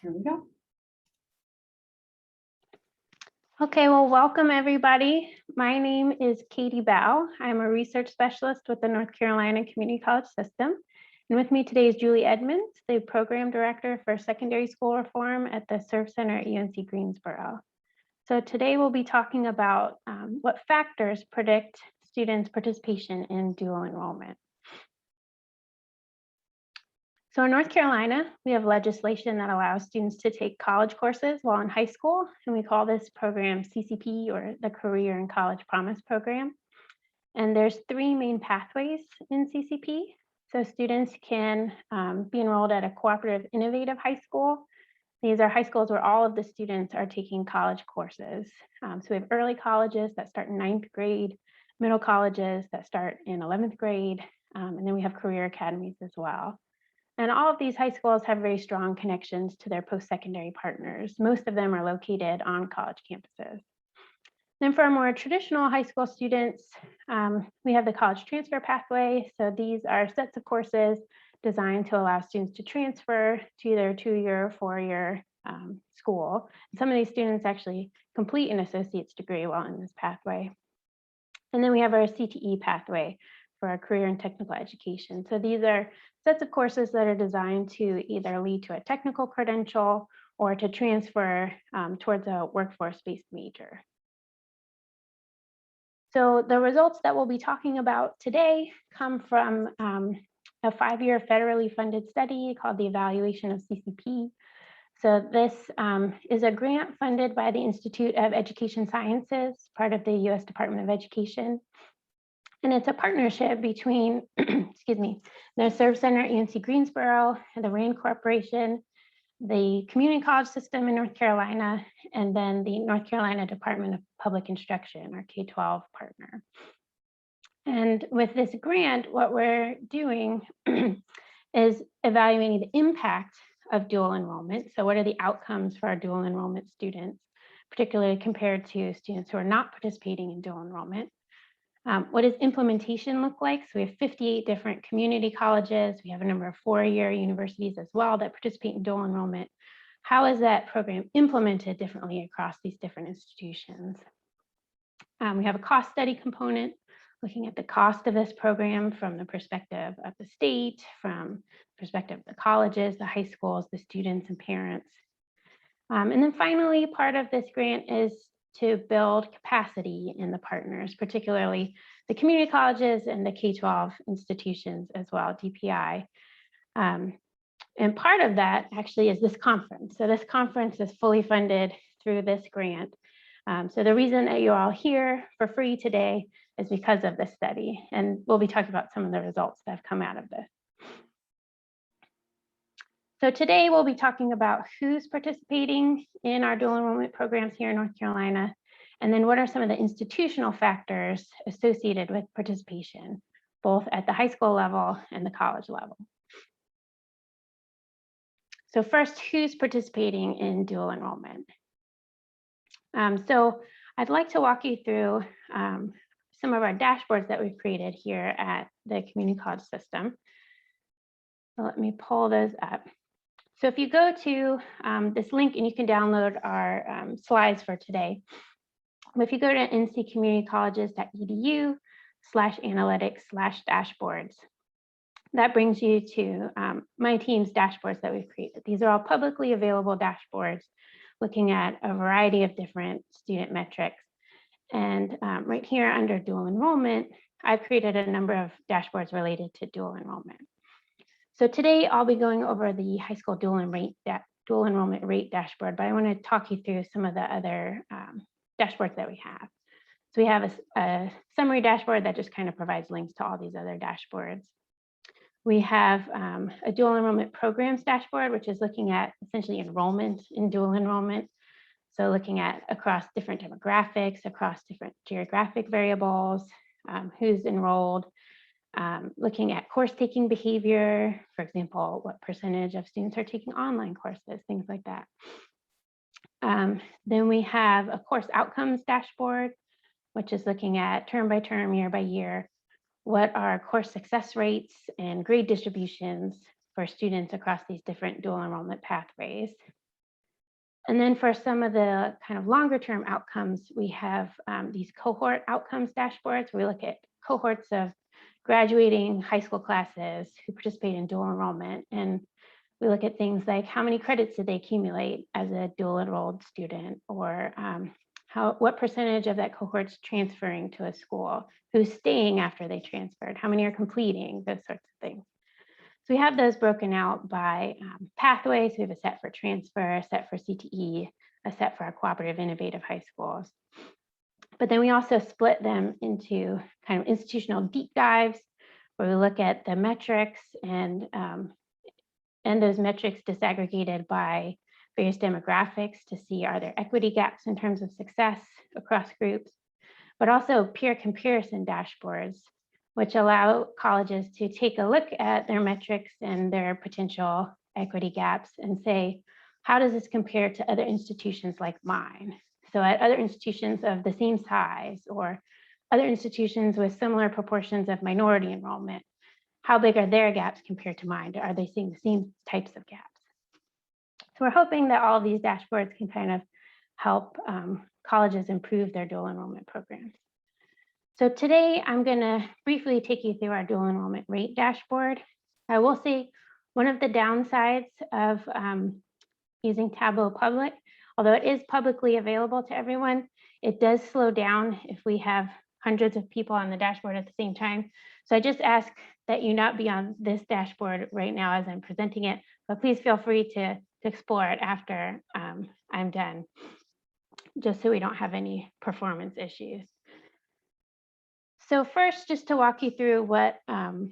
Here we go. Okay, well, welcome everybody. My name is Katie Bao. I'm a research specialist with the North Carolina Community College System. And with me today is Julie Edmunds, the Program Director for Secondary School Reform at the Serve Center at UNC Greensboro. So today we'll be talking about what factors predict students' participation in dual enrollment. So in North Carolina, we have legislation that allows students to take college courses while in high school, and we call this program CCP, or the Career and College Promise Program. And there's three main pathways in CCP. So students can be enrolled at a Cooperative Innovative High School. These are high schools where all of the students are taking college courses. So we have early colleges that start in 9th grade, middle colleges that start in 11th grade, and then we have career academies as well. And all of these high schools have very strong connections to their post-secondary partners. Most of them are located on college campuses. Then for our more traditional high school students, we have the college transfer pathway. So these are sets of courses designed to allow students to transfer to either a 2-year or 4-year school. And some of these students actually complete an associate's degree while in this pathway. And then we have our CTE pathway for our career and technical education. So these are sets of courses that are designed to either lead to a technical credential or to transfer towards a workforce-based major. So the results that we'll be talking about today come from a 5-year federally funded study called the Evaluation of CCP. So this is a grant funded by the Institute of Education Sciences, part of the U.S. Department of Education. And it's a partnership between, excuse me, the Serve Center at UNC Greensboro, and the RAND Corporation, the Community College System in North Carolina, and then the North Carolina Department of Public Instruction, our K-12 partner. And with this grant, what we're doing is evaluating the impact of dual enrollment. So what are the outcomes for our dual enrollment students, particularly compared to students who are not participating in dual enrollment? What does implementation look like? So we have 58 different community colleges. We have a number of 4-year universities as well that participate in dual enrollment. How is that program implemented differently across these different institutions? We have a cost study component, looking at the cost of this program from the perspective of the state, from the perspective of the colleges, the high schools, the students and parents. And then finally, part of this grant is to build capacity in the partners, particularly the community colleges and the K-12 institutions as well, DPI. And part of that actually is this conference. So this conference is fully funded through this grant. So the reason that you're all here for free today is because of this study. And we'll be talking about some of the results that have come out of this. So today we'll be talking about who's participating in our dual enrollment programs here in North Carolina, and then what are some of the institutional factors associated with participation, both at the high school level and the college level. So first, who's participating in dual enrollment? So I'd like to walk you through some of our dashboards that we've created here at the community college system. So let me pull those up. So if you go to this link, and you can download our slides for today. But if you go to ncommunitycolleges.edu/analytics/dashboards, that brings you to my team's dashboards that we've created. These are all publicly available dashboards looking at a variety of different student metrics. And right here under dual enrollment, I've created a number of dashboards related to dual enrollment. So today I'll be going over the high school dual enrollment rate dashboard, but I want to talk you through some of the other dashboards that we have. So we have a summary dashboard that just kind of provides links to all these other dashboards. We have a dual enrollment programs dashboard, which is looking at essentially enrollment in dual enrollment. So looking at across different demographics, across different geographic variables, who's enrolled, looking at course taking behavior, for example, what percentage of students are taking online courses, things like that. Then we have a course outcomes dashboard, which is looking at term by term, year by year, what are course success rates and grade distributions for students across these different dual enrollment pathways. And then for some of the kind of longer term outcomes, we have these cohort outcomes dashboards. We look at cohorts of graduating high school classes who participate in dual enrollment. And we look at things like how many credits did they accumulate as a dual enrolled student, or what percentage of that cohort's transferring to a school, who's staying after they transferred, how many are completing, those sorts of things. So we have those broken out by pathways. We have a set for transfer, a set for CTE, a set for our Cooperative Innovative High Schools. But then we also split them into kind of institutional deep dives, where we look at the metrics and those metrics disaggregated by various demographics to see, are there equity gaps in terms of success across groups, but also peer comparison dashboards, which allow colleges to take a look at their metrics and their potential equity gaps and say, how does this compare to other institutions like mine? So at other institutions of the same size or other institutions with similar proportions of minority enrollment, how big are their gaps compared to mine? Are they seeing the same types of gaps? So we're hoping that all of these dashboards can kind of help colleges improve their dual enrollment programs. So today I'm going to briefly take you through our dual enrollment rate dashboard. I will say one of the downsides of using Tableau Public, although it is publicly available to everyone, it does slow down if we have hundreds of people on the dashboard at the same time. So I just ask that you not be on this dashboard right now as I'm presenting it, but please feel free to explore it after I'm done, just so we don't have any performance issues. So first, just to walk you through what our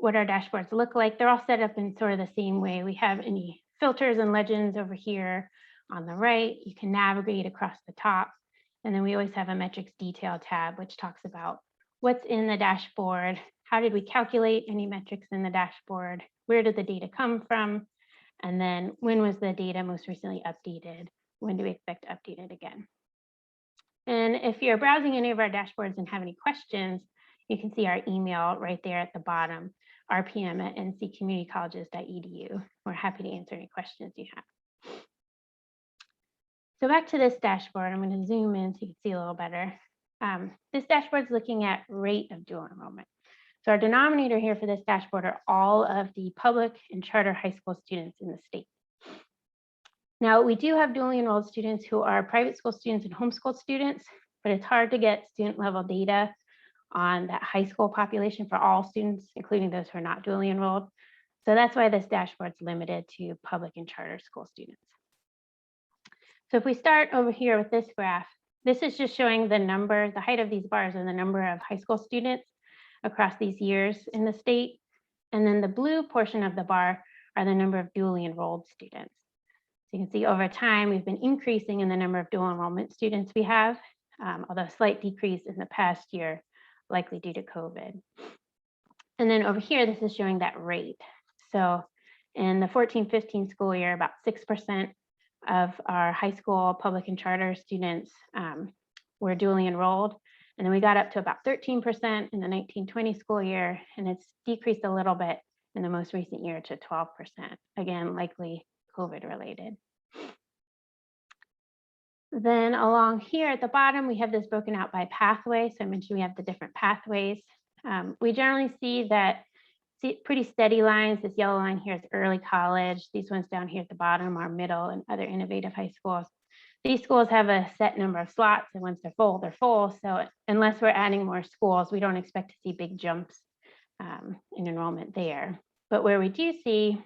dashboards look like, they're all set up in sort of the same way. We have any filters and legends over here on the right. You can navigate across the top. And then we always have a metrics detail tab, which talks about what's in the dashboard, how did we calculate any metrics in the dashboard, where did the data come from, and then when was the data most recently updated, when do we expect to update it again. And if you're browsing any of our dashboards and have any questions, you can see our email right there at the bottom, rpm@ncommunitycolleges.edu. We're happy to answer any questions you have. So back to this dashboard, I'm going to zoom in so you can see a little better. This dashboard is looking at rate of dual enrollment. So our denominator here for this dashboard are all of the public and charter high school students in the state. Now, we do have dually enrolled students who are private school students and homeschool students, but it's hard to get student level data on that high school population for all students, including those who are not dually enrolled. So that's why this dashboard is limited to public and charter school students. So if we start over here with this graph, this is just showing the number, the height of these bars and the number of high school students across these years in the state. And then the blue portion of the bar are the number of dually enrolled students. So you can see over time, we've been increasing in the number of dual enrollment students we have, although a slight decrease in the past year, likely due to COVID. And then over here, this is showing that rate. So in the 14-15 school year, about 6% of our high school public and charter students were dually enrolled. And then we got up to about 13% in the 19-20 school year, and it's decreased a little bit in the most recent year to 12%, again, likely COVID related. Then along here at the bottom, we have this broken out by pathway. So I mentioned we have the different pathways. We generally see that pretty steady lines. This yellow line here is early college. These ones down here at the bottom are middle and other innovative high schools. These schools have a set number of slots, and once they're full, they're full. So unless we're adding more schools, we don't expect to see big jumps in enrollment there. But where we do see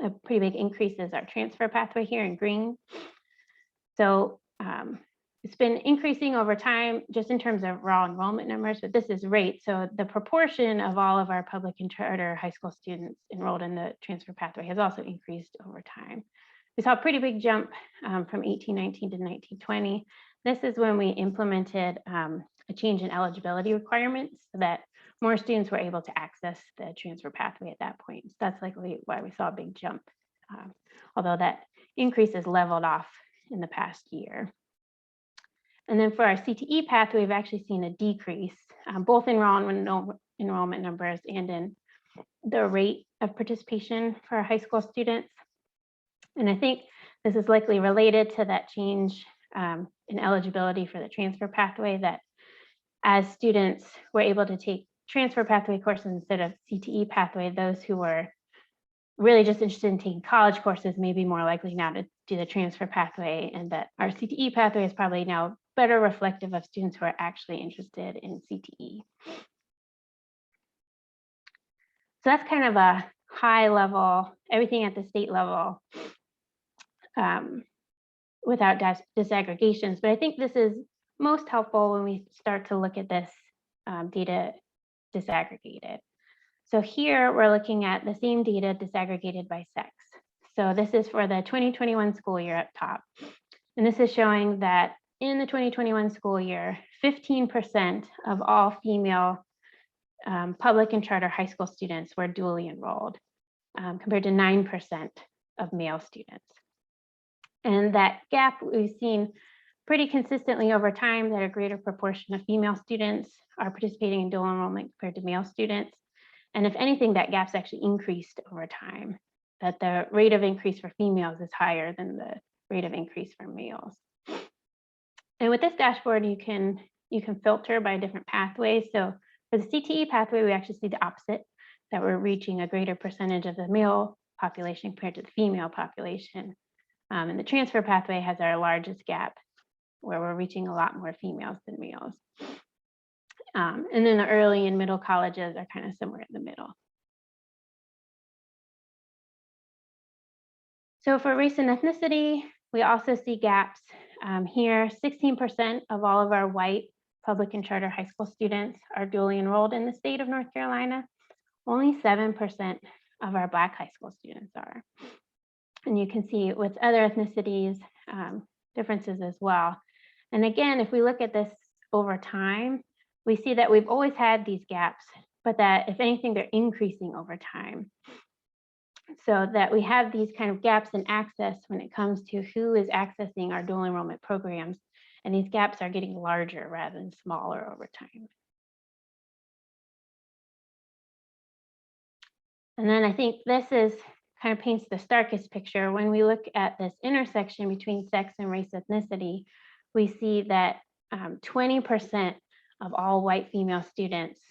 a pretty big increase is our transfer pathway here in green. So it's been increasing over time just in terms of raw enrollment numbers, but this is rate. So the proportion of all of our public and charter high school students enrolled in the transfer pathway has also increased over time. We saw a pretty big jump from 18-19 to 19-20. This is when we implemented a change in eligibility requirements so that more students were able to access the transfer pathway at that point. So that's likely why we saw a big jump, although that increase has leveled off in the past year. And then for our CTE pathway, we've actually seen a decrease, both in raw enrollment numbers and in the rate of participation for our high school students. And I think this is likely related to that change in eligibility for the transfer pathway, that as students were able to take transfer pathway courses instead of CTE pathway, those who were really just interested in taking college courses may be more likely now to do the transfer pathway, and that our CTE pathway is probably now better reflective of students who are actually interested in CTE. So that's kind of a high level, everything at the state level without disaggregations. But I think this is most helpful when we start to look at this data disaggregated. So here we're looking at the same data disaggregated by sex. So this is for the 2021 school year up top. And this is showing that in the 2021 school year, 15% of all female public and charter high school students were dually enrolled, compared to 9% of male students. And that gap we've seen pretty consistently over time, that a greater proportion of female students are participating in dual enrollment compared to male students. And if anything, that gap's actually increased over time, that the rate of increase for females is higher than the rate of increase for males. And with this dashboard, you can filter by different pathways. So for the CTE pathway, we actually see the opposite, that we're reaching a greater percentage of the male population compared to the female population. And the transfer pathway has our largest gap, where we're reaching a lot more females than males. And then the early and middle colleges are kind of somewhere in the middle. So for race and ethnicity, we also see gaps here. 16% of all of our white public and charter high school students are dually enrolled in the state of North Carolina. Only 7% of our Black high school students are. And you can see with other ethnicities, differences as well. And again, if we look at this over time, we see that we've always had these gaps, but that if anything, they're increasing over time. So that we have these kind of gaps in access when it comes to who is accessing our dual enrollment programs. And these gaps are getting larger rather than smaller over time. And then I think this is kind of paints the starkest picture. When we look at this intersection between sex and race ethnicity, we see that 20% of all white female students,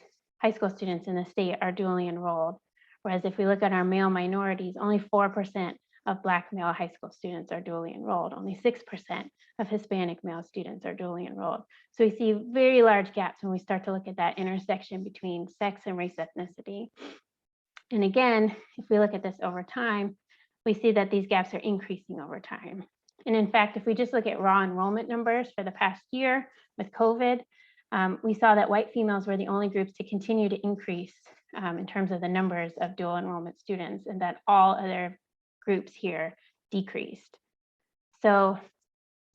high school students in the state, are dually enrolled. Whereas if we look at our male minorities, only 4% of Black male high school students are dually enrolled. Only 6% of Hispanic male students are dually enrolled. So we see very large gaps when we start to look at that intersection between sex and race ethnicity. And again, if we look at this over time, we see that these gaps are increasing over time. And in fact, if we just look at raw enrollment numbers for the past year with COVID, we saw that white females were the only groups to continue to increase in terms of the numbers of dual enrollment students, and that all other groups here decreased. So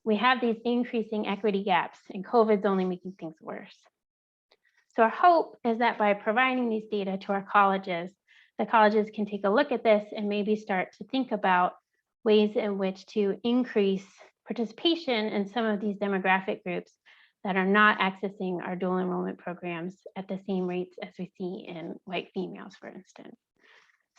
we have these increasing equity gaps, and COVID's only making things worse. So our hope is that by providing these data to our colleges, the colleges can take a look at this and maybe start to think about ways in which to increase participation in some of these demographic groups that are not accessing our dual enrollment programs at the same rates as we see in white females, for instance.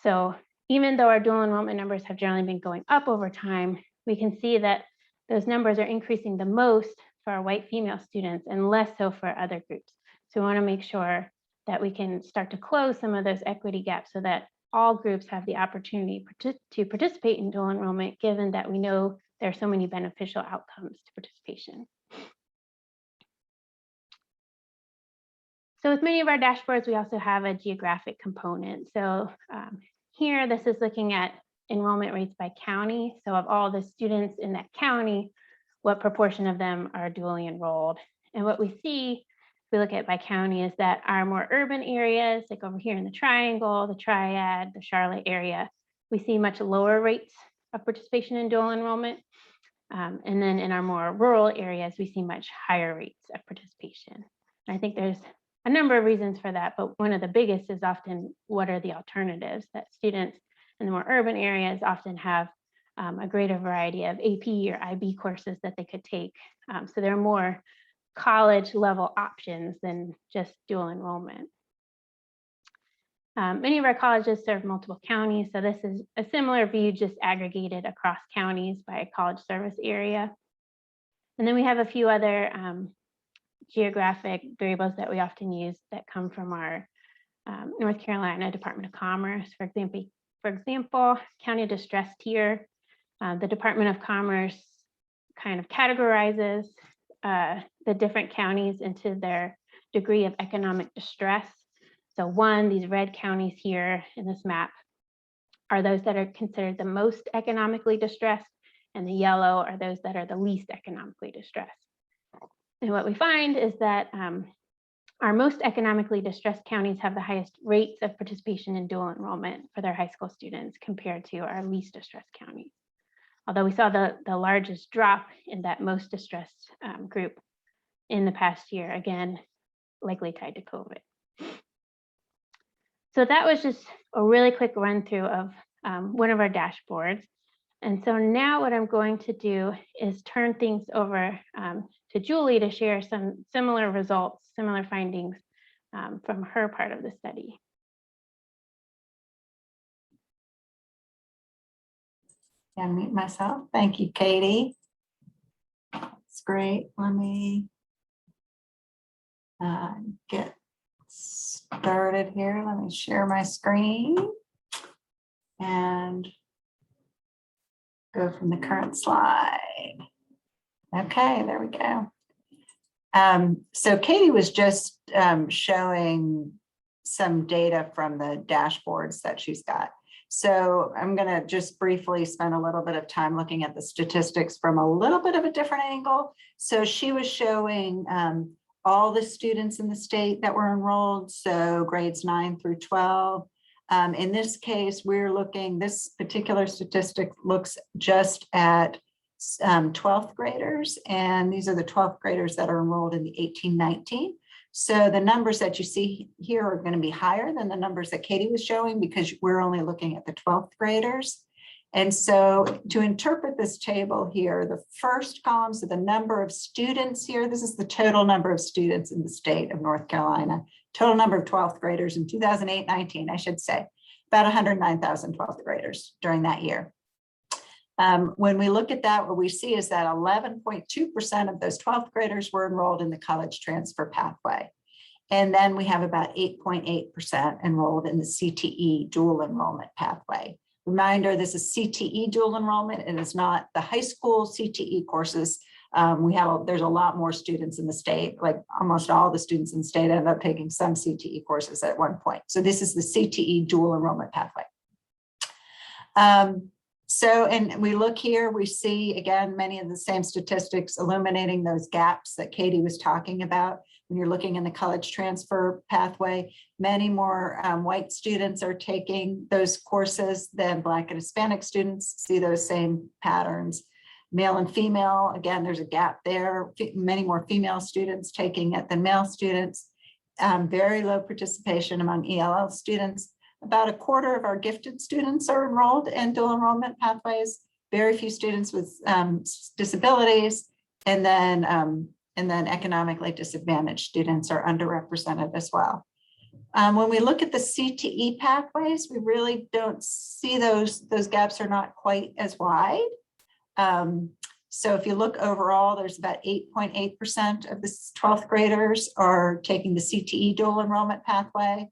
So even though our dual enrollment numbers have generally been going up over time, we can see that those numbers are increasing the most for our white female students and less so for other groups. So we want to make sure that we can start to close some of those equity gaps so that all groups have the opportunity to participate in dual enrollment, given that we know there are so many beneficial outcomes to participation. So with many of our dashboards, we also have a geographic component. So here, this is looking at enrollment rates by county. So of all the students in that county, what proportion of them are dually enrolled? And what we see, if we look at by county, is that our more urban areas, like over here in the Triangle, the Triad, the Charlotte area, we see much lower rates of participation in dual enrollment. And then in our more rural areas, we see much higher rates of participation. And I think there's a number of reasons for that, but one of the biggest is often what are the alternatives, that students in the more urban areas often have a greater variety of AP or IB courses that they could take. So there are more college level options than just dual enrollment. Many of our colleges serve multiple counties, so this is a similar view, just aggregated across counties by college service area. And then we have a few other geographic variables that we often use that come from our North Carolina Department of Commerce. For example, county distress tier. The Department of Commerce kind of categorizes the different counties into their degree of economic distress. So one, these red counties here in this map are those that are considered the most economically distressed, and the yellow are those that are the least economically distressed. And what we find is that our most economically distressed counties have the highest rates of participation in dual enrollment for their high school students compared to our least distressed counties. Although we saw the largest drop in that most distressed group in the past year, again, likely tied to COVID. So that was just a really quick run through of one of our dashboards. And so now what I'm going to do is turn things over to Julie to share some similar results, similar findings from her part of the study. And mute myself. Thank you, Katie. That's great. Let me get started here. Let me share my screen and go from the current slide. Okay, there we go. So Katie was just showing some data from the dashboards that she's got. So I'm going to just briefly spend a little bit of time looking at the statistics from a little bit of a different angle. So she was showing all the students in the state that were enrolled, so grades 9 through 12. In this case, we're looking, this particular statistic looks just at 12th graders, and these are the 12th graders that are enrolled in the 18-19. So the numbers that you see here are going to be higher than the numbers that Katie was showing because we're only looking at the 12th graders. And so to interpret this table here, the first column, so the number of students here, this is the total number of students in the state of North Carolina, total number of 12th graders in 2008-19, I should say, about 109,000 12th graders during that year. When we look at that, what we see is that 11.2% of those 12th graders were enrolled in the college transfer pathway. And then we have about 8.8% enrolled in the CTE dual enrollment pathway. Reminder, this is CTE dual enrollment. It is not the high school CTE courses. There's a lot more students in the state, like almost all the students in the state end up taking some CTE courses at one point. So this is the CTE dual enrollment pathway. And we look here, we see, again, many of the same statistics illuminating those gaps that Katie was talking about. When you're looking in the college transfer pathway, many more white students are taking those courses than Black and Hispanic students, see those same patterns. Male and female, again, there's a gap there. Many more female students taking it than male students. Very low participation among ELL students. About a quarter of our gifted students are enrolled in dual enrollment pathways, very few students with disabilities, and then economically disadvantaged students are underrepresented as well. When we look at the CTE pathways, we really don't see those gaps are not quite as wide. So if you look overall, there's about 8.8% of the 12th graders are taking the CTE dual enrollment pathway.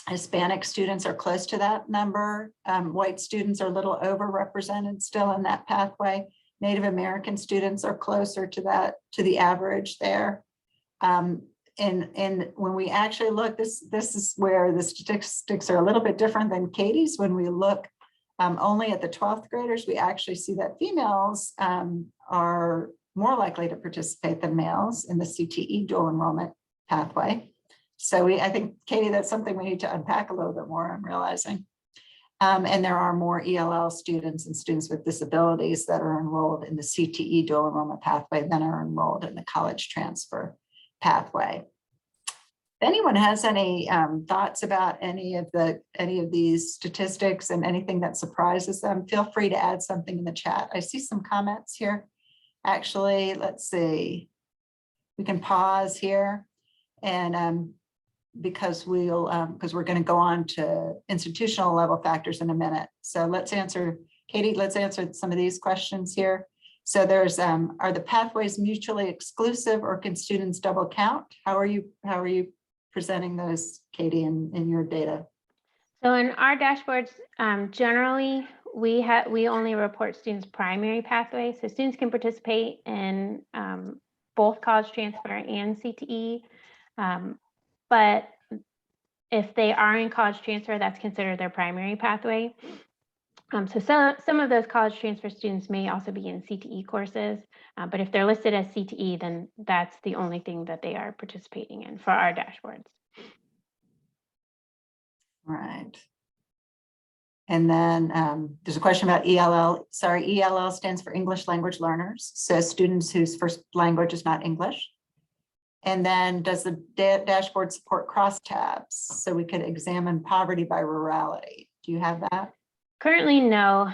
Hispanic students are close to that number. White students are a little overrepresented still in that pathway. Native American students are closer to that, to the average there. And when we actually look, this is where the statistics are a little bit different than Katie's. When we look only at the 12th graders, we actually see that females are more likely to participate than males in the CTE dual enrollment pathway. So I think, Katie, that's something we need to unpack a little bit more, I'm realizing. And there are more ELL students and students with disabilities that are enrolled in the CTE dual enrollment pathway than are enrolled in the college transfer pathway. If anyone has any thoughts about any of these statistics and anything that surprises them, feel free to add something in the chat. I see some comments here. Actually, let's see. We can pause here and because because we're going to go on to institutional level factors in a minute. So let's answer, Katie, let's answer some of these questions here. So there's, are the pathways mutually exclusive or can students double count? How are you presenting those, Katie, in your data? So in our dashboards, generally, we only report students' primary pathways. So students can participate in both college transfer and CTE. But if they are in college transfer, that's considered their primary pathway. So some of those college transfer students may also be in CTE courses, but if they're listed as CTE, then that's the only thing that they are participating in for our dashboards. Right. And then there's a question about ELL. Sorry, ELL stands for English Language Learners. So students whose first language is not English. And then does the dashboard support crosstabs? So we could examine poverty by rurality. Do you have that? Currently, no.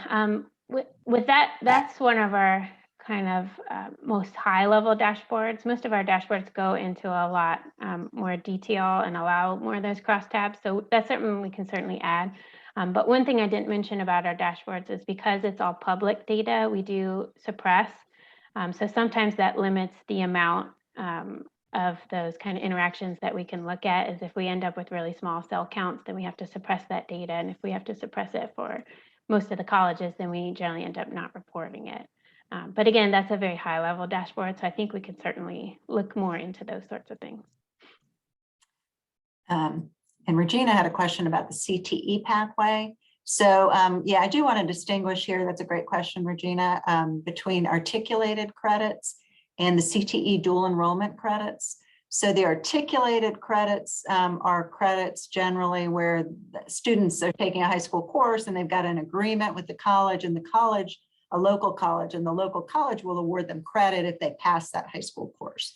With that, that's one of our kind of most high level dashboards. Most of our dashboards go into a lot more detail and allow more of those crosstabs. So that's something we can certainly add. But one thing I didn't mention about our dashboards is because it's all public data, we do suppress. So sometimes that limits the amount of those kind of interactions that we can look at. Is if we end up with really small cell counts, then we have to suppress that data. And if we have to suppress it for most of the colleges, then we generally end up not reporting it. But again, that's a very high level dashboard. So I think we could certainly look more into those sorts of things. And Regina had a question about the CTE pathway. So yeah, I do want to distinguish here. That's a great question, Regina, between articulated credits and the CTE dual enrollment credits. So the articulated credits are credits generally where the students are taking a high school course and they've got an agreement with the college, and the college, a local college, and the local college will award them credit if they pass that high school course.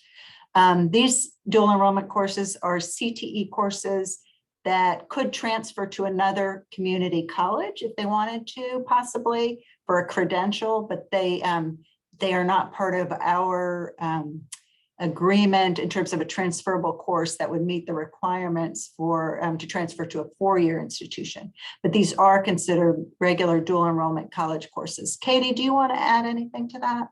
These dual enrollment courses are CTE courses that could transfer to another community college if they wanted to, possibly for a credential, but they are not part of our agreement in terms of a transferable course that would meet the requirements for to transfer to a four-year institution. But these are considered regular dual enrollment college courses. Katie, do you want to add anything to that?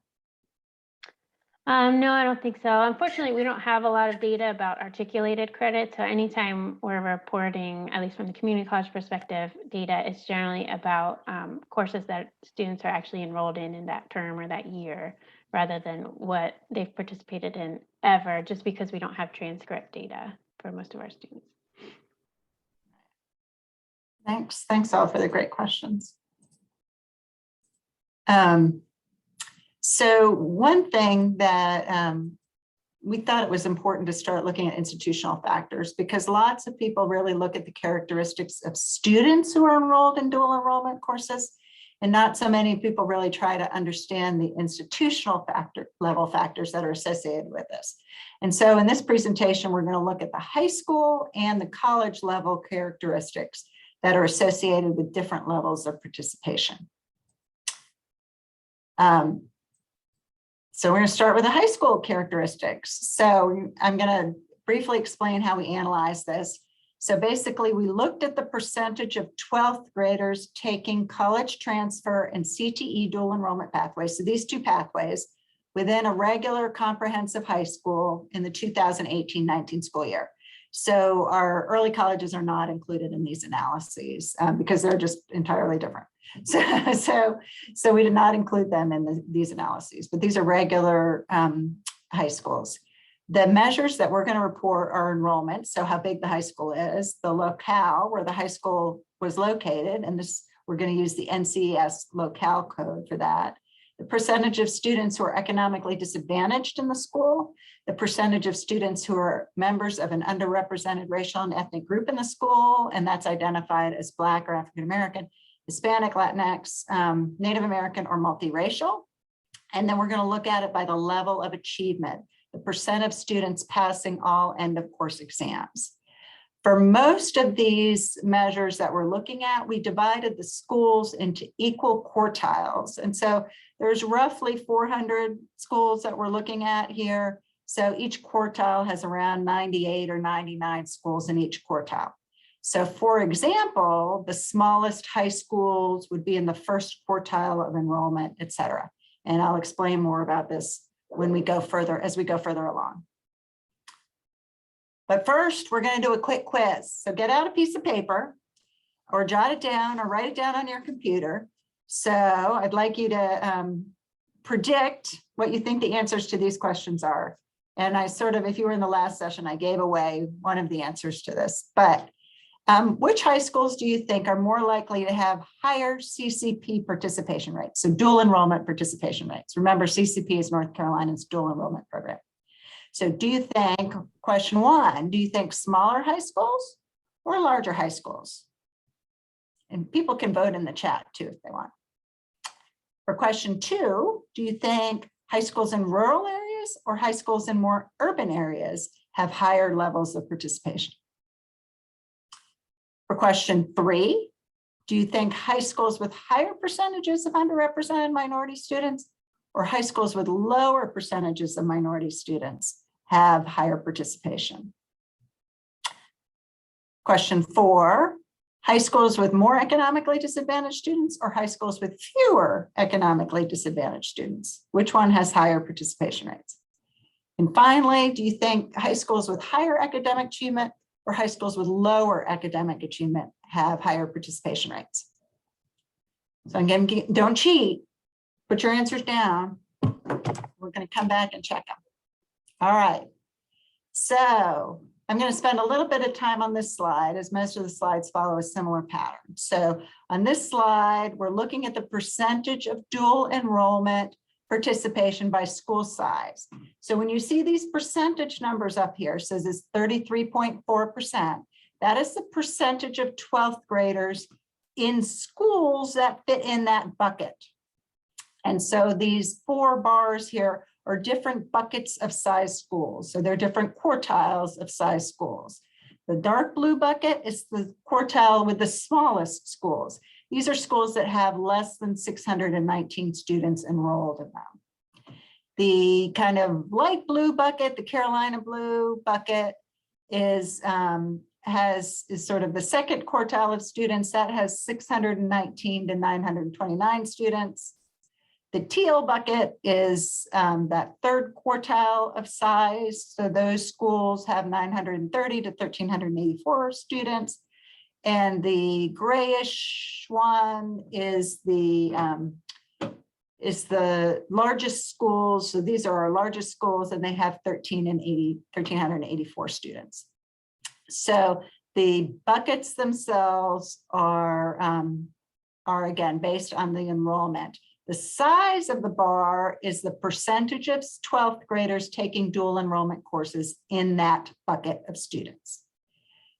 No, I don't think so. Unfortunately, we don't have a lot of data about articulated credit. So anytime we're reporting, at least from the community college perspective, data, it's generally about courses that students are actually enrolled in that term or that year, rather than what they've participated in ever, just because we don't have transcript data for most of our students. Thanks all for the great questions. So one thing that we thought it was important to start looking at institutional factors, because lots of people really look at the characteristics of students who are enrolled in dual enrollment courses, and not so many people really try to understand the institutional level factors that are associated with this. And so in this presentation, we're going to look at the high school and the college level characteristics that are associated with different levels of participation. So we're going to start with the high school characteristics. So I'm going to briefly explain how we analyze this. So basically, we looked at the percentage of 12th graders taking college transfer and CTE dual enrollment pathways. So these two pathways within a regular comprehensive high school in the 2018-19 school year. So our early colleges are not included in these analyses because they're just entirely different. So we did not include them in these analyses, but these are regular high schools. The measures that we're going to report are enrollment, so how big the high school is, the locale where the high school was located, and this we're going to use the NCES locale code for that. The percentage of students who are economically disadvantaged in the school, the percentage of students who are members of an underrepresented racial and ethnic group in the school, and that's identified as Black or African American, Hispanic, Latinx, Native American, or multiracial. And then we're going to look at it by the level of achievement, the percent of students passing all end of course exams. For most of these measures that we're looking at, we divided the schools into equal quartiles. And so there's roughly 400 schools that we're looking at here. So each quartile has around 98 or 99 schools in each quartile. So for example, the smallest high schools would be in the first quartile of enrollment, et cetera. And I'll explain more about this when we go further, as we go further along. But first, we're going to do a quick quiz. So get out a piece of paper or jot it down or write it down on your computer. So I'd like you to predict what you think the answers to these questions are. And I sort of, if you were in the last session, I gave away one of the answers to this. But which high schools do you think are more likely to have higher CCP participation rates? So dual enrollment participation rates. Remember, CCP is North Carolina's dual enrollment program. So do you think, question one, do you think smaller high schools or larger high schools? And people can vote in the chat too if they want. For question two, do you think high schools in rural areas or high schools in more urban areas have higher levels of participation? For question three, do you think high schools with higher percentages of underrepresented minority students or high schools with lower percentages of minority students have higher participation? Question four, high schools with more economically disadvantaged students or high schools with fewer economically disadvantaged students? Which one has higher participation rates? And finally, do you think high schools with higher academic achievement or high schools with lower academic achievement have higher participation rates? So again, don't cheat, put your answers down. We're going to come back and check them. All right, so I'm going to spend a little bit of time on this slide as most of the slides follow a similar pattern. So on this slide, we're looking at the percentage of dual enrollment participation by school size. So when you see these percentage numbers up here, says it's 33.4%, that is the percentage of 12th graders in schools that fit in that bucket. And so these four bars here are different buckets of size schools. So they're different quartiles of size schools. The dark blue bucket is the quartile with the smallest schools. These are schools that have less than 619 students enrolled in them. The kind of light blue bucket, the Carolina blue bucket, is sort of the second quartile of students that has 619 to 929 students. The teal bucket is that third quartile of size. So those schools have 930 to 1,384 students. And the grayish one is the largest schools. So these are our largest schools and they have 1,384 students. So the buckets themselves are again based on the enrollment. The size of the bar is the percentage of 12th graders taking dual enrollment courses in that bucket of students.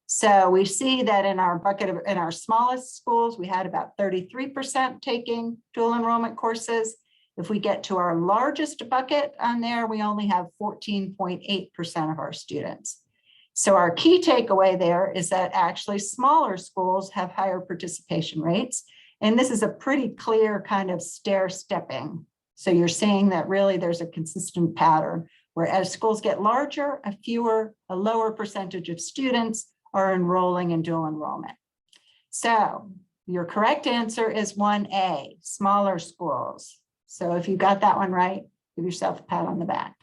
So we see that in our in our smallest schools, we had about 33% taking dual enrollment courses. If we get to our largest bucket on there, we only have 14.8% of our students. So our key takeaway there is that actually smaller schools have higher participation rates. And this is a pretty clear kind of stair-stepping. So you're seeing that really there's a consistent pattern where as schools get larger, a lower percentage of students are enrolling in dual enrollment. So your correct answer is 1A, smaller schools. So if you got that one right, give yourself a pat on the back.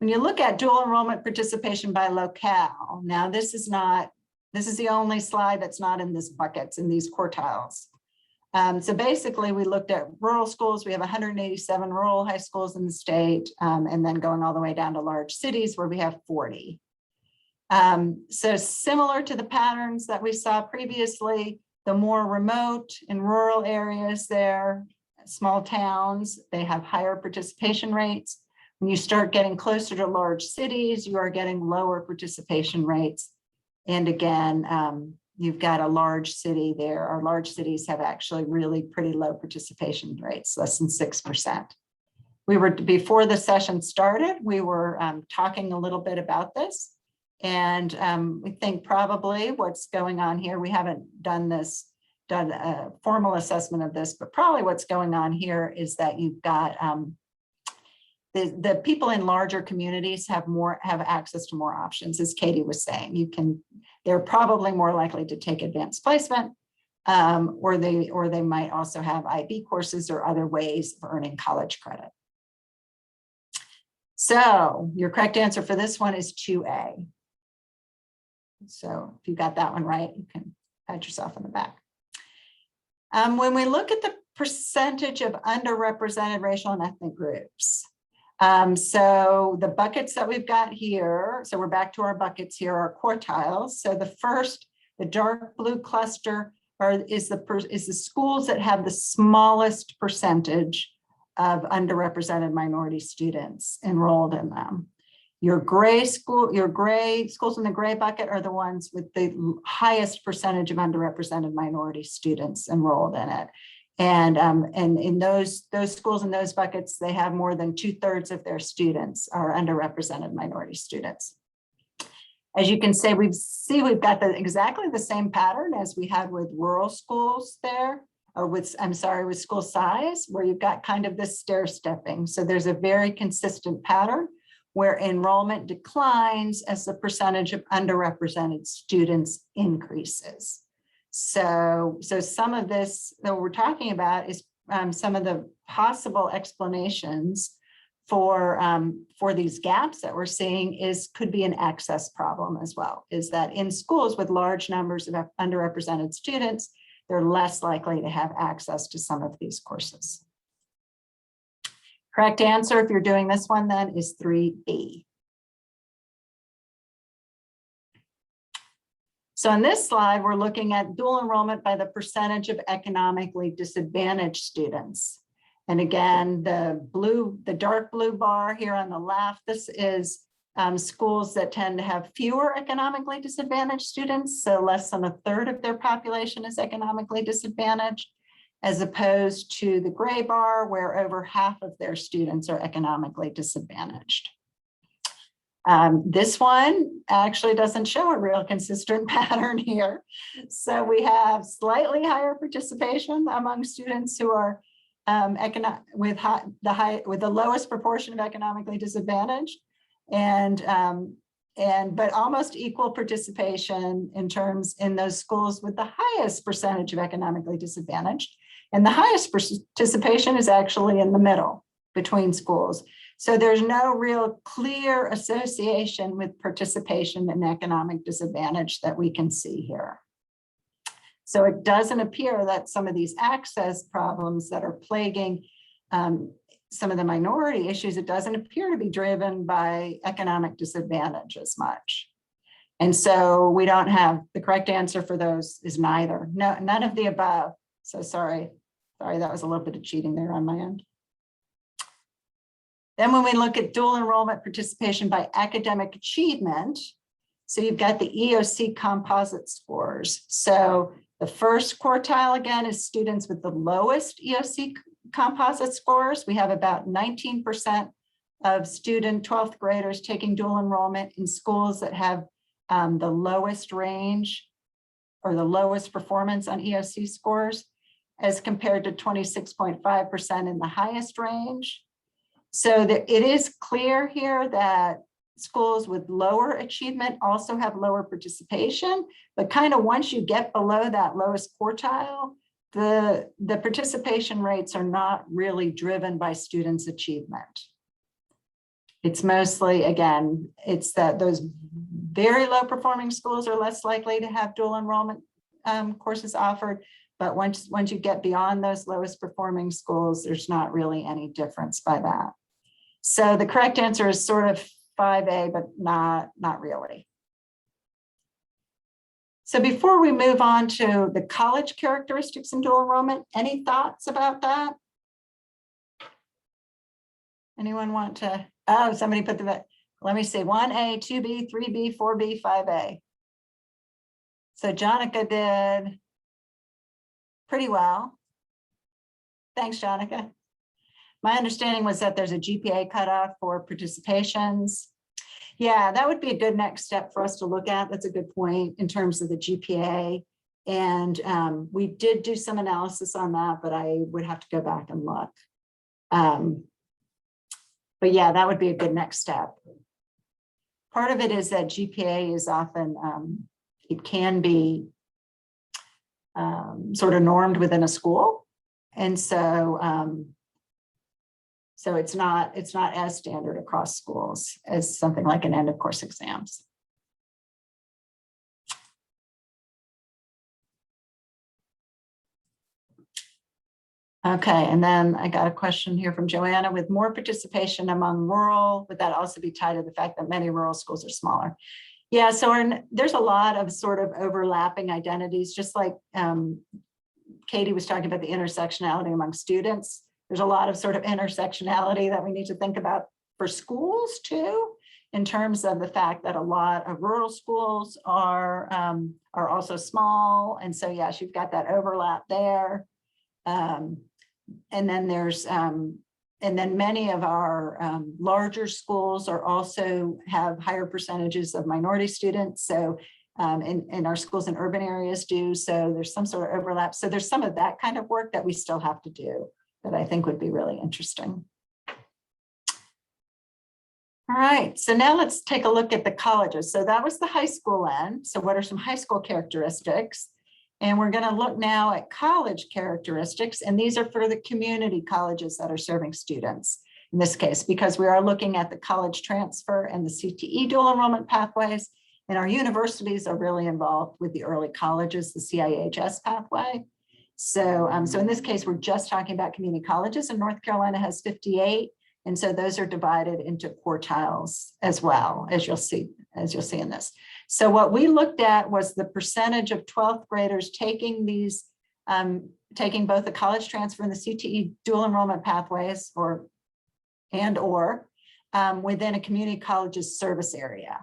When you look at dual enrollment participation by locale, now this is the only slide that's not in this buckets, in these quartiles. So basically we looked at rural schools. We have 187 rural high schools in the state, and then going all the way down to large cities where we have 40. So similar to the patterns that we saw previously, the more remote and rural areas there, small towns, they have higher participation rates. When you start getting closer to large cities, you are getting lower participation rates. And again, you've got a large city there. Our large cities have actually really pretty low participation rates, less than 6%. We were, before the session started, we were talking a little bit about this. And we think probably what's going on here, we haven't done a formal assessment of this, but probably what's going on here is that you've got the people in larger communities have access to more options, as Katie was saying. They're probably more likely to take advanced placement, or they might also have IB courses or other ways of earning college credit. So your correct answer for this one is 2A. So if you got that one right, you can pat yourself on the back. When we look at the percentage of underrepresented racial and ethnic groups, so the buckets that we've got here, so we're back to our buckets here, are quartiles. So the first, the dark blue cluster is the schools that have the smallest percentage of underrepresented minority students enrolled in them. Your gray schools in the gray bucket are the ones with the highest percentage of underrepresented minority students enrolled in it. And in those schools in those buckets, they have more than 2/3 of their students are underrepresented minority students. As you can see, we've got exactly the same pattern as we had with rural schools there, or with school size, where you've got kind of this stair stepping. So there's a very consistent pattern where enrollment declines as the percentage of underrepresented students increases. So some of this that we're talking about is some of the possible explanations for these gaps that we're seeing could be an access problem as well, is that in schools with large numbers of underrepresented students, they're less likely to have access to some of these courses. Correct answer, if you're doing this one then, is 3B. So in this slide, we're looking at dual enrollment by the percentage of economically disadvantaged students. And again, the dark blue bar here on the left, this is schools that tend to have fewer economically disadvantaged students. So less than 1/3 of their population is economically disadvantaged, as opposed to the gray bar, where over half of their students are economically disadvantaged. This one actually doesn't show a real consistent pattern here. So we have slightly higher participation among students who are with the lowest proportion of economically disadvantaged, but almost equal participation in those schools with the highest percentage of economically disadvantaged. And the highest participation is actually in the middle between schools. So there's no real clear association with participation and economic disadvantage that we can see here. So it doesn't appear that some of these access problems that are plaguing some of the minority issues, it doesn't appear to be driven by economic disadvantage as much. And so we don't have, the correct answer for those is neither. No, none of the above. So sorry, that was a little bit of cheating there on my end. Then when we look at dual enrollment participation by academic achievement, so you've got the EOC composite scores. So the first quartile, again, is students with the lowest EOC composite scores. We have about 19% of 12th graders taking dual enrollment in schools that have the lowest range or the lowest performance on EOC scores, as compared to 26.5% in the highest range. So it is clear here that schools with lower achievement also have lower participation, but kind of once you get below that lowest quartile, the participation rates are not really driven by students' achievement. It's mostly, again, it's that those very low performing schools are less likely to have dual enrollment courses offered. But once you get beyond those lowest performing schools, there's not really any difference by that. So the correct answer is sort of 5A, but not really. So before we move on to the college characteristics in dual enrollment, any thoughts about that? Anyone want to, somebody put let me see, 1A, 2B, 3B, 4B, 5A. So Jonica did pretty well. Thanks, Jonica. My understanding was that there's a GPA cutoff for participations. Yeah, that would be a good next step for us to look at. That's a good point in terms of the GPA. And we did do some analysis on that, but I would have to go back and look. But But yeah, that would be a good next step. Part of it is that GPA is often, it can be sort of normed within a school. And so, so it's not as standard across schools as something like an end of course exams. Okay, and then I got a question here from Joanna. With more participation among rural, would that also be tied to the fact that many rural schools are smaller? Yeah, so there's a lot of sort of overlapping identities, just like Katie was talking about the intersectionality among students. There's a lot of sort of intersectionality that we need to think about for schools too, in terms of the fact that a lot of rural schools are also small. And so, yes, you've got that overlap there. And then there's, and then many of our larger schools are also have higher percentages of minority students. So, and our schools in urban areas do. So there's some sort of overlap. So there's some of that kind of work that we still have to do that I think would be really interesting. All right, so now let's take a look at the colleges. So that was the high school end. So what are some high school characteristics? And we're going to look now at college characteristics. And these are for the community colleges that are serving students in this case, because we are looking at the college transfer and the CTE dual enrollment pathways. And our universities are really involved with the early colleges, the CIHS pathway. So, so in this case, we're just talking about community colleges, and North Carolina has 58. And so those are divided into quartiles as well, as you'll see in this. So what we looked at was the percentage of 12th graders taking these, taking both the college transfer and the CTE dual enrollment pathways or within a community college's service area.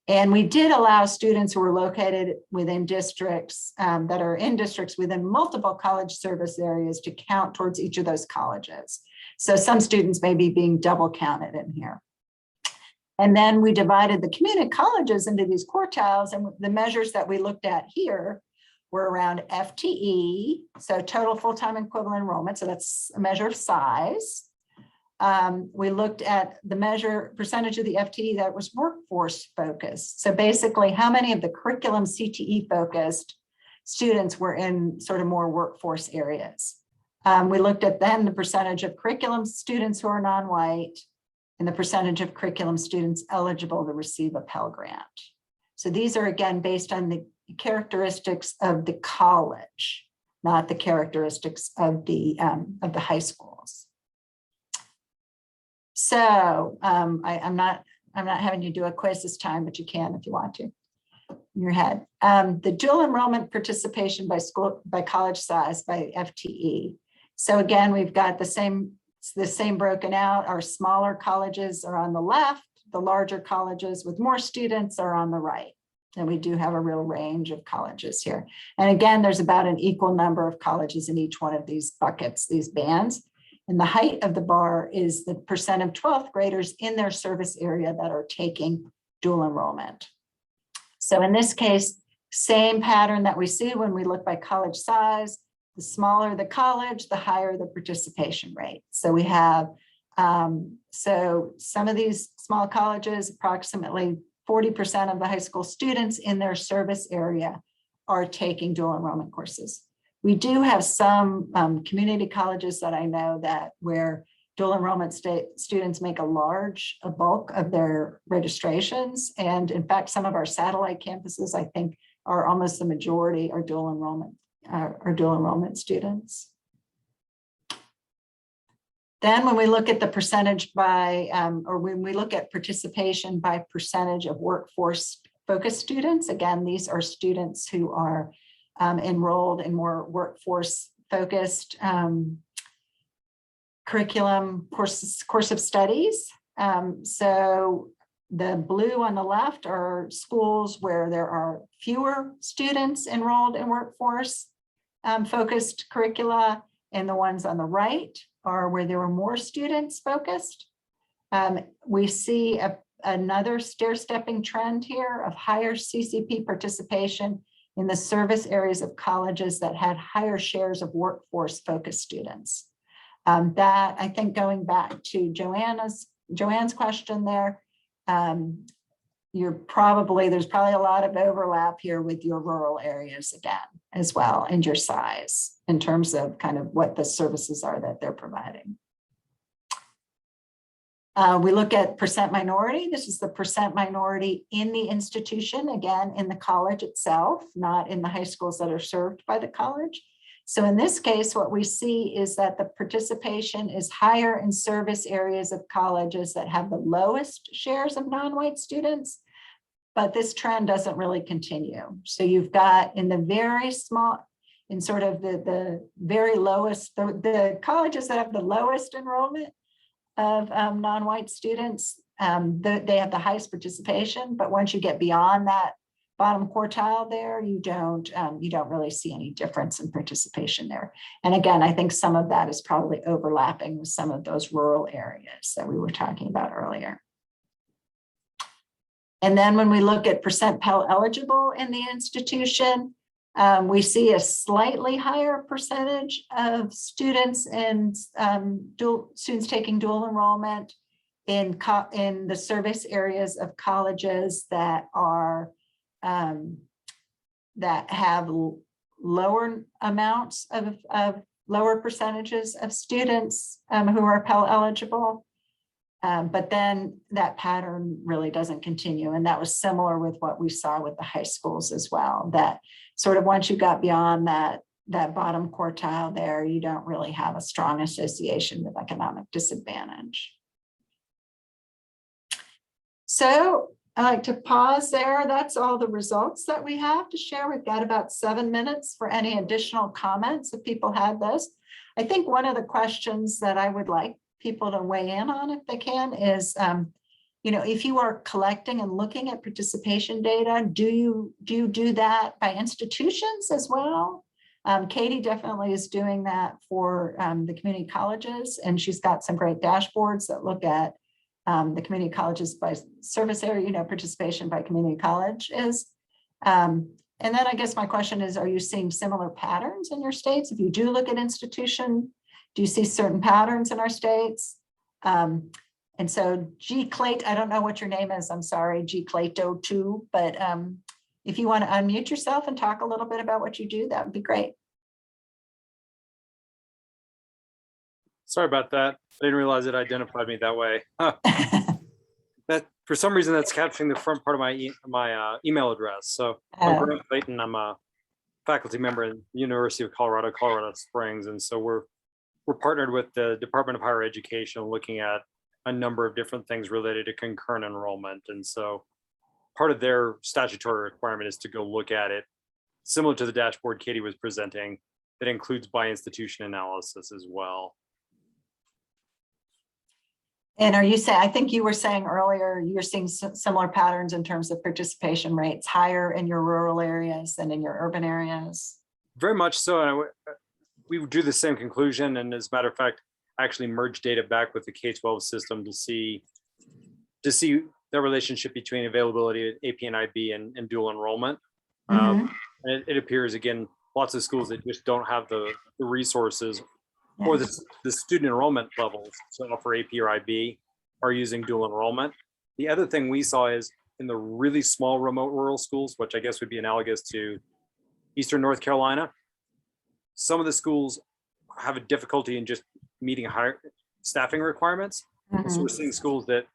And we did allow students who were located within districts that are in districts within multiple college service areas to count towards each of those colleges. So some students may be being double counted in here. And then we divided the community colleges into these quartiles, and the measures that we looked at here were around FTE, so total full-time equivalent enrollment, so that's a measure of size. We looked at the percentage of the FTE that was workforce focused. So basically how many of the curriculum CTE focused students were in sort of more workforce areas. We looked at then the percentage of curriculum students who are non-white and the percentage of curriculum students eligible to receive a Pell Grant. So these are again based on the characteristics of the college, not the characteristics of the high schools. So I'm not having you do a quiz this time, but you can if you want to in your head. The dual enrollment participation by college size by FTE. So again, we've got the same broken out. Our smaller colleges are on the left, the larger colleges with more students are on the right. And we do have a real range of colleges here. And again, there's about an equal number of colleges in each one of these buckets, these bands. And the height of the bar is the percent of 12th graders in their service area that are taking dual enrollment. So in this case, same pattern that we see when we look by college size. The smaller the college, the higher the participation rate. So we have, so some of these small colleges, approximately 40% of the high school students in their service area are taking dual enrollment courses. We do have some community colleges that I know that where dual enrollment students make a bulk of their registrations. And in fact, some of our satellite campuses, I think, are almost the majority are dual enrollment students. Then when we look at the percentage by, or when we look at participation by percentage of workforce focused students, again, these are students who are enrolled in more workforce focused curriculum course of studies. So the blue on the left are schools where there are fewer students enrolled in workforce focused curricula, and the ones on the right are where there were more students focused. We see another stair-stepping trend here of higher CCP participation in the service areas of colleges that had higher shares of workforce focused students. That I think going back to Joanna's Joanne's question there, there's probably a lot of overlap here with your rural areas again as well, and your size in terms of kind of what the services are that they're providing. We look at percent minority. This is the percent minority in the institution, again, in the college itself, not in the high schools that are served by the college. So in this case, what we see is that the participation is higher in service areas of colleges that have the lowest shares of non-white students, but this trend doesn't really continue. So you've got in the very small, in sort of the very lowest, the colleges that have the lowest enrollment of non-white students, they have the highest participation, but once you get beyond that bottom quartile there, you don't really see any difference in participation there. And again, I think some of that is probably overlapping with some of those rural areas that we were talking about earlier. And then when we look at percent Pell eligible in the institution, we see a slightly higher percentage of students and students taking dual enrollment in the service areas of colleges that are that have lower amounts of lower percentages of students who are Pell eligible. But then that pattern really doesn't continue. And that was similar with what we saw with the high schools as well, that sort of once you got beyond that bottom quartile there, you don't really have a strong association with economic disadvantage. So I like to pause there. That's all the results that we have to share. We've got about 7 minutes for any additional comments if people have those. I think one of the questions that I would like people to weigh in on, if they can, is if you are collecting and looking at participation data, do you do that by institutions as well? Katie definitely is doing that for the community colleges, and she's got some great dashboards that look at the community colleges by service area, participation by community college is. And then I guess my question is, are you seeing similar patterns in your states? If you do look at institution, do you see certain patterns in our states? And so G. Clayton, I don't know what your name is, I'm sorry, G. Clayto too, but if you want to unmute yourself and talk a little bit about what you do, that would be great. Sorry about that. I didn't realize it identified me that way. That for some reason that's capturing the front part of my email address. So I'm Grant Clayton. I'm a faculty member at the University of Colorado Springs, and so we're partnered with the Department of Higher Education, looking at a number of different things related to concurrent enrollment. And so part of their statutory requirement is to go look at it, similar to the dashboard Katie was presenting, that includes by institution analysis as well. And are you saying, I think you were saying earlier, you're seeing similar patterns in terms of participation rates higher in your rural areas than in your urban areas? Very much so. And we do the same conclusion. And as a matter of fact, I actually merged data back with the K-12 system to see the relationship between availability at AP and IB and dual enrollment. And it appears, again, lots of schools that just don't have the resources or the student enrollment levels to offer AP or IB are using dual enrollment. The other thing we saw is in the really small remote rural schools, which I guess would be analogous to Eastern North Carolina, some of the schools have a difficulty in just meeting higher staffing requirements. So we're seeing schools that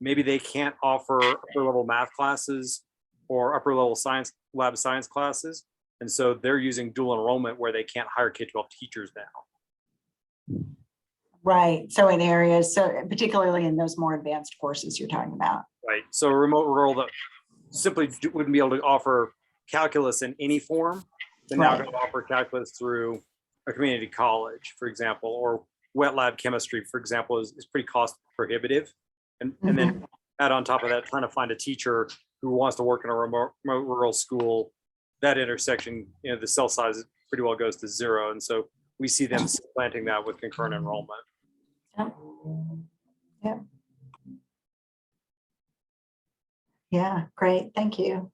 maybe they can't offer upper level math classes or upper level lab science classes. And so they're using dual enrollment where they can't hire K-12 teachers now. Right. So in areas, so particularly in those more advanced courses you're talking about. Right. So a remote rural that simply wouldn't be able to offer calculus in any form, they're now going to offer calculus through a community college, for example, or wet lab chemistry, for example, is pretty cost prohibitive. And then add on top of that, trying to find a teacher who wants to work in a remote rural school, that intersection, the cell size pretty well goes to 0. And so we see them supplanting that with concurrent enrollment. Yeah, great. Thank you.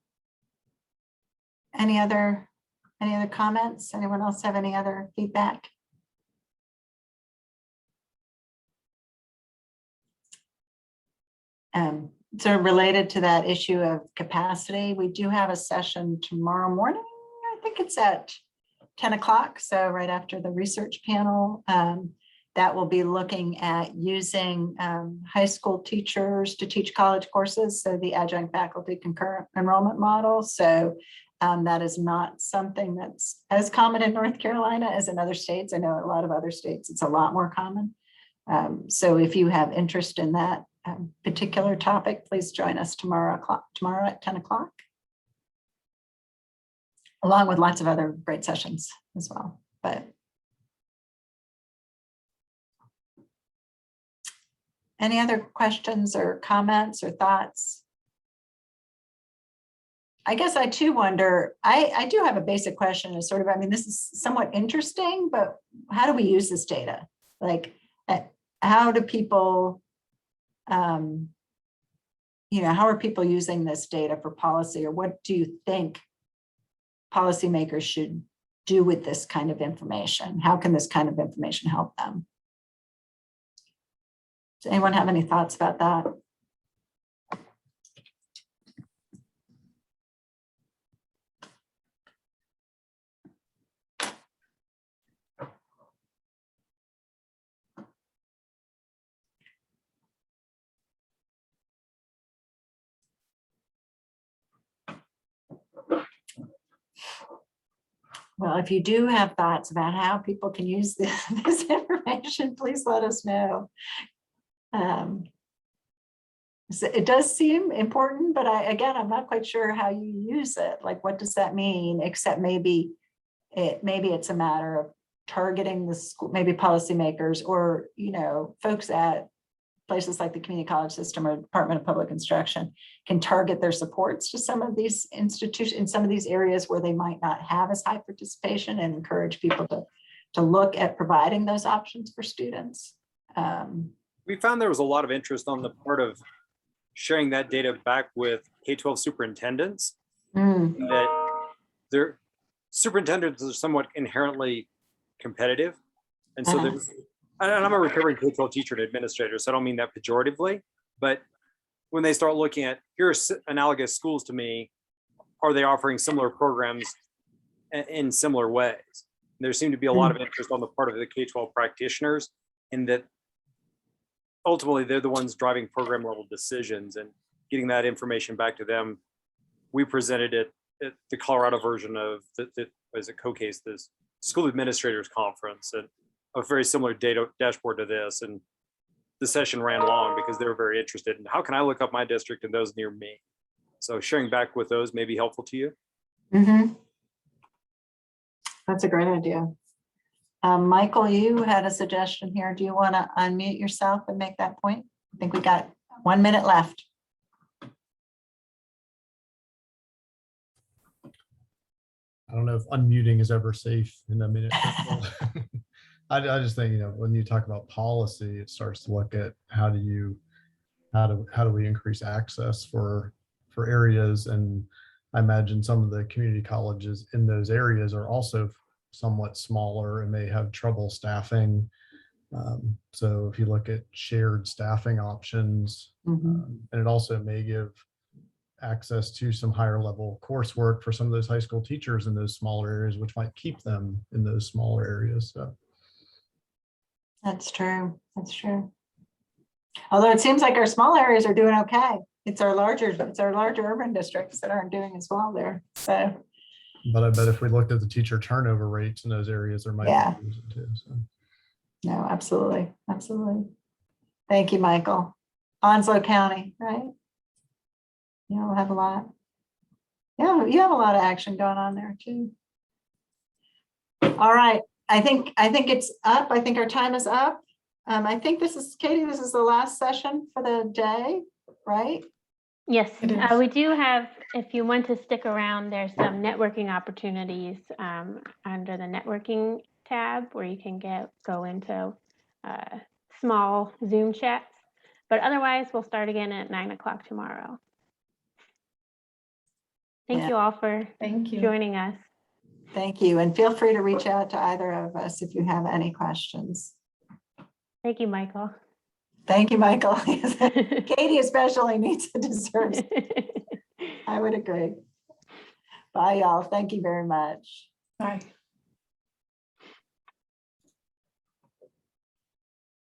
Any other comments? Anyone else have any other feedback? So related to that issue of capacity, we do have a session tomorrow morning. I think it's at 10 o'clock. So right after the research panel, that will be looking at using high school teachers to teach college courses. So the adjunct faculty concurrent enrollment model. So that is not something that's as common in North Carolina as in other states. I know a lot of other states, it's a lot more common. So if you have interest in that particular topic, please join us tomorrow at 10 o'clock, along with lots of other great sessions as well. But any other questions or comments or thoughts? I guess I too wonder, I do have a basic question is sort of, I mean, this is somewhat interesting, but how do we use this data? Like, how do people, how are people using this data for policy, or what do you think policymakers should do with this kind of information? How can this kind of information help them? Does anyone have any thoughts about that? Well, if you do have thoughts about how people can use this information, please let us know. So it does seem important, but I'm not quite sure how you use it. Like, what does that mean? Except maybe it's a matter of targeting the school, maybe policymakers or folks at places like the community college system or Department of Public Instruction can target their supports to some of these institutions in some of these areas where they might not have as high participation, and encourage people to look at providing those options for students. We found there was a lot of interest on the part of sharing that data back with K-12 superintendents. That their superintendents are somewhat inherently competitive. And so there's, and I'm a recovering K-12 teacher and administrator, so I don't mean that pejoratively, but when they start looking at, here's analogous schools to me, are they offering similar programs in similar ways? There seemed to be a lot of interest on the part of the K-12 practitioners in that ultimately they're the ones driving program level decisions and getting that information back to them. We presented it at the Colorado version of the COCASE, this school administrators conference, and a very similar data dashboard to this. And the session ran long because they were very interested in how can I look up my district and those near me. So sharing back with those may be helpful to you. That's a great idea. Michael, you had a suggestion here. Do you want to unmute yourself and make that point? I think we got 1 minute left. I don't know if unmuting is ever safe in a minute. I just think, when you talk about policy, it starts to look at how do we increase access for areas. And I imagine some of the community colleges in those areas are also somewhat smaller and may have trouble staffing. So if you look at shared staffing options, and it also may give access to some higher level coursework for some of those high school teachers in those smaller areas, which might keep them in those smaller areas. So that's true. That's true. Although it seems like our small areas are doing okay. It's our larger urban districts that aren't doing as well there. So, but I bet if we looked at the teacher turnover rates in those areas, there might be reason too. So. No, absolutely. Absolutely. Thank you, Michael. Onslow County, right? We'll have a lot. Yeah, you have a lot of action going on there too. All right. I think it's up. I think our time is up. I think this is Katie. This is the last session for the day, right? Yes, we do have, if you want to stick around, there's some networking opportunities under the networking tab where you can go into small Zoom chats. But otherwise, we'll start again at 9 o'clock tomorrow. Thank you all for joining us. Thank you. And feel free to reach out to either of us if you have any questions. Thank you, Michael. Thank Thank you, Michael. Katie especially needs to deserve. I would agree. Bye, y'all. Thank you very much. Bye.